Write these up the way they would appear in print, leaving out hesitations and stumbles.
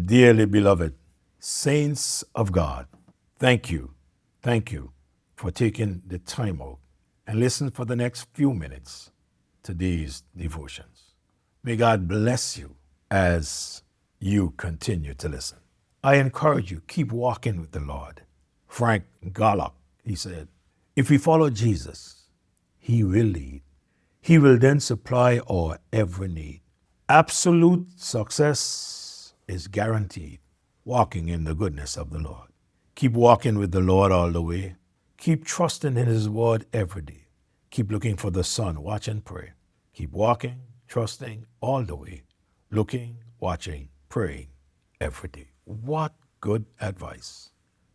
Dearly beloved saints of God, thank you. Thank you for taking the time out and listen for the next few minutes to these devotions. May God bless you as you continue to listen. I encourage you, keep walking with the Lord. Frank Gollop, he said, if we follow Jesus, he will lead. He will then supply our every need. Absolute success is guaranteed walking in the goodness of the Lord. Keep walking with the Lord all the way. Keep trusting in his word every day. Keep looking for the Son. Watch and pray. Keep walking, trusting all the way. Looking, watching, praying every day. What good advice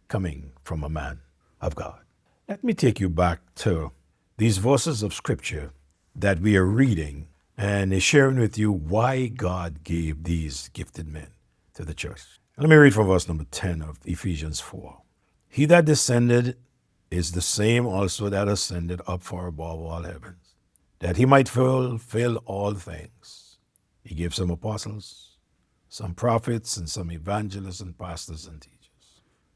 coming from a man of God. Let me take you back to these verses of Scripture that we are reading and is sharing with you why God gave these gifted men to the church. Let me read from verse number 10 of Ephesians 4. He that descended is the same also that ascended up far above all heavens, that he might fill all things. He gave some apostles, some prophets, and some evangelists and pastors and teachers,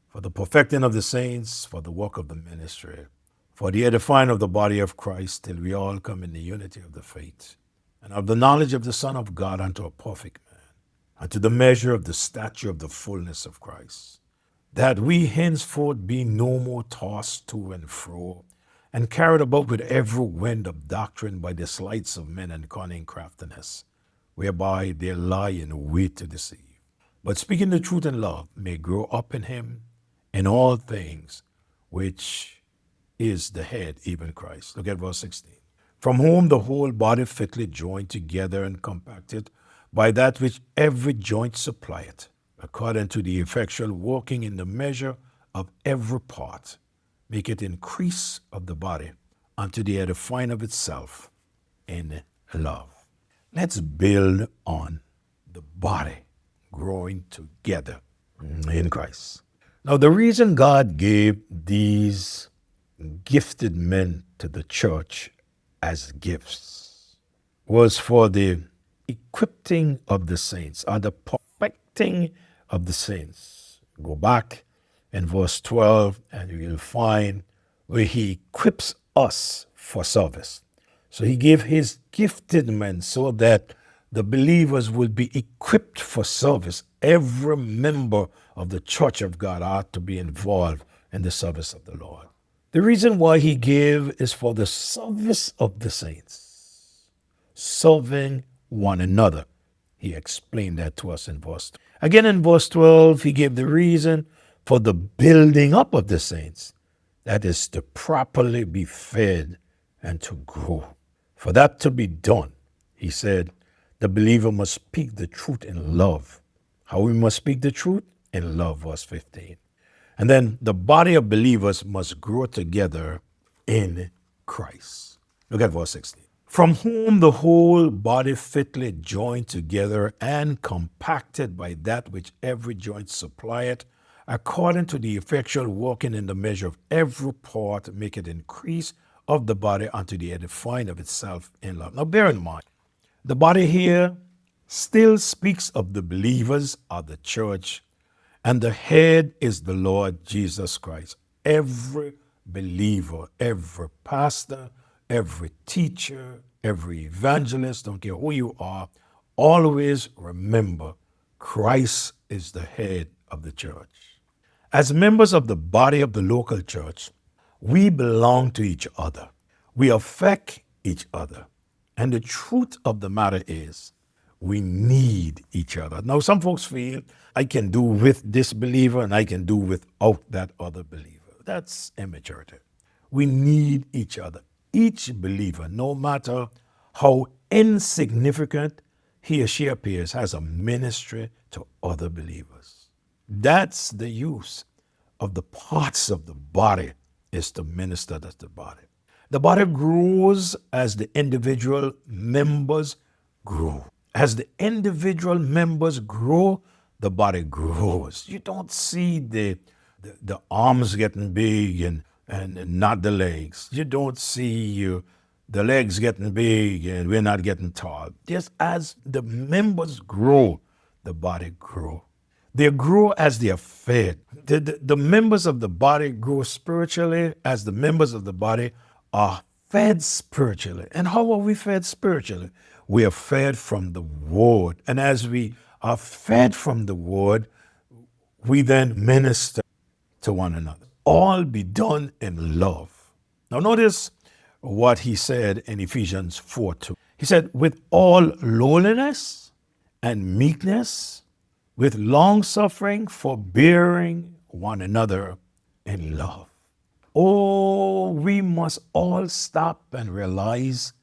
for the perfecting of the saints, for the work of the ministry, for the edifying of the body of Christ, till we all come in the unity of the faith, and of the knowledge of the Son of God, unto a perfect man, unto the measure of the stature of the fullness of Christ, that we henceforth be no more tossed to and fro, and carried about with every wind of doctrine by the sleights of men and cunning craftiness, whereby they lie in wait to deceive. But speaking the truth in love may grow up in him in all things, which is the head, even Christ. Look at verse 16. From whom the whole body fitly joined together and compacted by that which every joint supplieth, according to the effectual working in the measure of every part, make it increase of the body unto the edifying of itself in love. Let's build on the body growing together in Christ. Now, the reason God gave these gifted men to the church as gifts was for the equipping of the saints, or the perfecting of the saints. Go back in verse 12 and you will find where he equips us for service. So he gave his gifted men so that the believers will be equipped for service. Every member of the church of God ought to be involved in the service of the Lord. The reason why he gave is for the service of the saints, serving one another. He explained that to us in verse 12. Again in verse 12, he gave the reason for the building up of the saints. That is to properly be fed and to grow. For that to be done, he said, the believer must speak the truth in love. How we must speak the truth? In love, verse 15. And then the body of believers must grow together in Christ. Look at verse 16. From whom the whole body fitly joined together and compacted by that which every joint supplieth, according to the effectual working in the measure of every part, make it increase of the body unto the edifying of itself in love. Now bear in mind, the body here still speaks of the believers of the church, and the head is the Lord Jesus Christ. Every believer, every pastor, every teacher, every evangelist, don't care who you are, always remember Christ is the head of the church. As members of the body of the local church, we belong to each other. We affect each other. And the truth of the matter is, we need each other. Now, some folks feel I can do with this believer and I can do without that other believer. That's immaturity. We need each other. Each believer, no matter how insignificant he or she appears, has a ministry to other believers. That's the use of the parts of the body, is to minister to the body. The body grows as the individual members grow. As the individual members grow, the body grows. You don't see the arms getting big and not the legs. You don't see the legs getting big and we're not getting tall. Just as the members grow, the body grows. They grow as they are fed. The members of the body grow spiritually as the members of the body are fed spiritually. And how are we fed spiritually? We are fed from the Word. And as we are fed from the Word, we then minister to one another. All be done in love. Now, notice what he said in Ephesians 4:2. He said, with all lowliness and meekness, with long suffering, forbearing one another in love. Oh, we must all stop and realize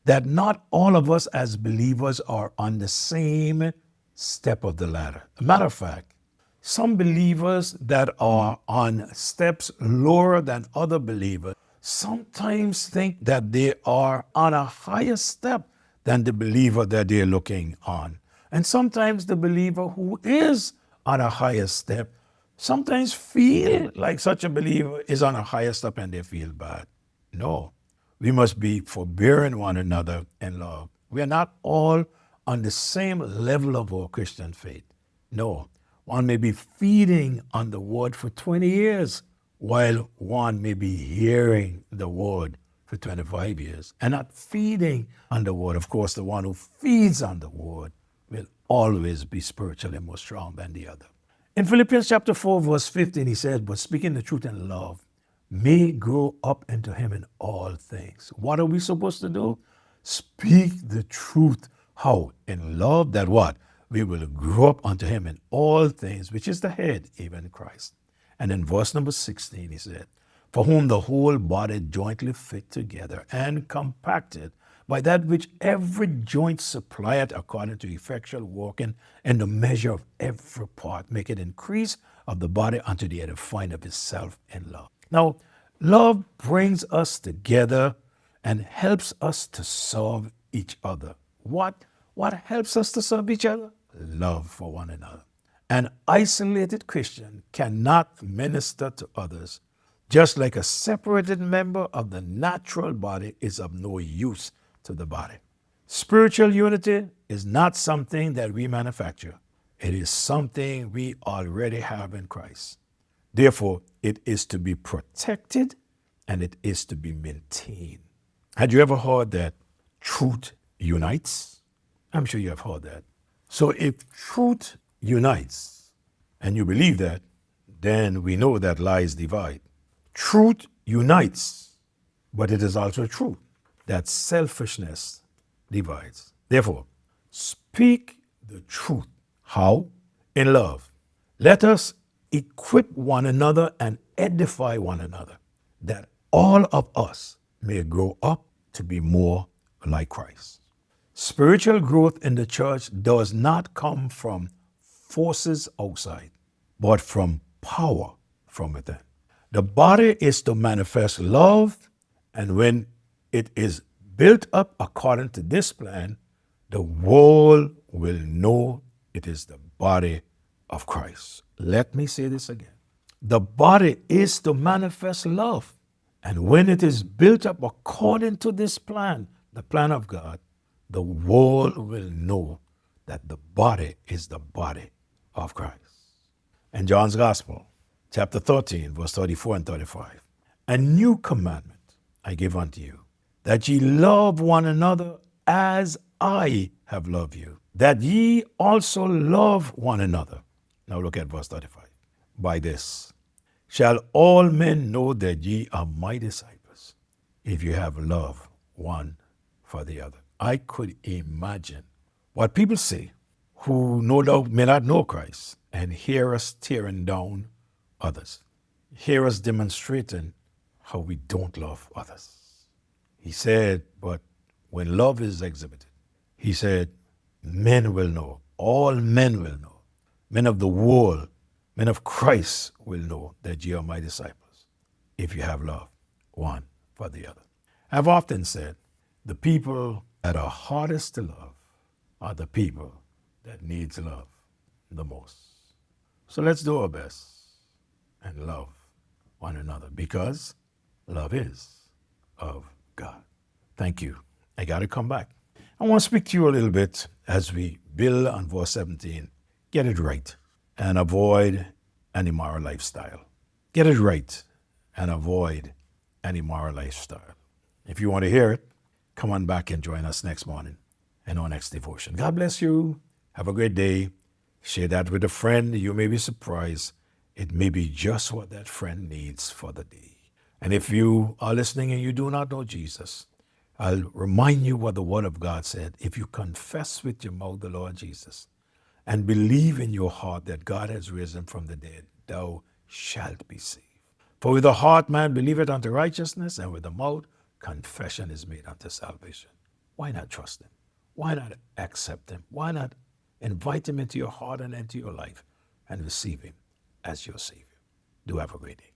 that not all of us as believers are on the same step of the ladder. A matter of fact, some believers that are on steps lower than other believers sometimes think that they are on a higher step than the believer that they're looking on. And sometimes the believer who is on a higher step sometimes feel like such a believer is on a higher step and they feel bad. No, we must be forbearing one another in love. We are not all on the same level of our Christian faith. No, one may be feeding on the word for 20 years, while one may be hearing the word for 25 years and not feeding on the word. Of course, the one who feeds on the word will always be spiritually more strong than the other. In Philippians chapter 4, verse 15, he said, but speaking the truth in love, may grow up into him in all things. What are we supposed to do? Speak the truth. How? In love, that what? We will grow up unto him in all things, which is the head, even Christ. And in verse number 16, he said, for whom the whole body jointly fit together and compacted by that which every joint supplieth according to effectual working in the measure of every part, make it increase of the body unto the edifying of itself in love. Now, love brings us together and helps us to serve each other. What helps us to serve each other? Love for one another. An isolated Christian cannot minister to others, just like a separated member of the natural body is of no use to the body. Spiritual unity is not something that we manufacture. It is something we already have in Christ. Therefore, it is to be protected and it is to be maintained. Had you ever heard that truth unites? I'm sure you have heard that. So if truth unites, and you believe that, then we know that lies divide. Truth unites, but it is also true that selfishness divides. Therefore, speak the truth. How? In love. Let us equip one another and edify one another, that all of us may grow up to be more like Christ. Spiritual growth in the church does not come from forces outside, but from power from within. The body is to manifest love, and when it is built up according to this plan, the world will know it is the body of Christ. Let me say this again. The body is to manifest love, and when it is built up according to this plan, the plan of God, the world will know that the body is the body of Christ. In John's Gospel, chapter 13, verse 34 and 35, a new commandment I give unto you, that ye love one another as I have loved you, that ye also love one another. Now look at verse 35. By this shall all men know that ye are my disciples, if you have love one for the other. I could imagine what people say who no doubt may not know Christ and hear us tearing down others, hear us demonstrating how we don't love others. He said, but when love is exhibited, he said, men will know, all men will know, men of the world, men of Christ will know that ye are my disciples, if you have love one for the other. I've often said, the people that are hardest to love are the people that needs love the most. So let's do our best and love one another, because love is of God. Thank you. I got to come back. I want to speak to you a little bit as we build on verse 17. Get it right and avoid an immoral lifestyle. Get it right and avoid an immoral lifestyle. If you want to hear it, come on back and join us next morning in our next devotion. God bless you. Have a great day. Share that with a friend. You may be surprised. It may be just what that friend needs for the day. And if you are listening and you do not know Jesus, I'll remind you what the Word of God said. If you confess with your mouth the Lord Jesus and believe in your heart that God has risen from the dead, thou shalt be saved. For with the heart man believeth unto righteousness, and with the mouth confession is made unto salvation. Why not trust him? Why not accept him? Why not invite him into your heart and into your life and receive him as your Savior? Do have a great day.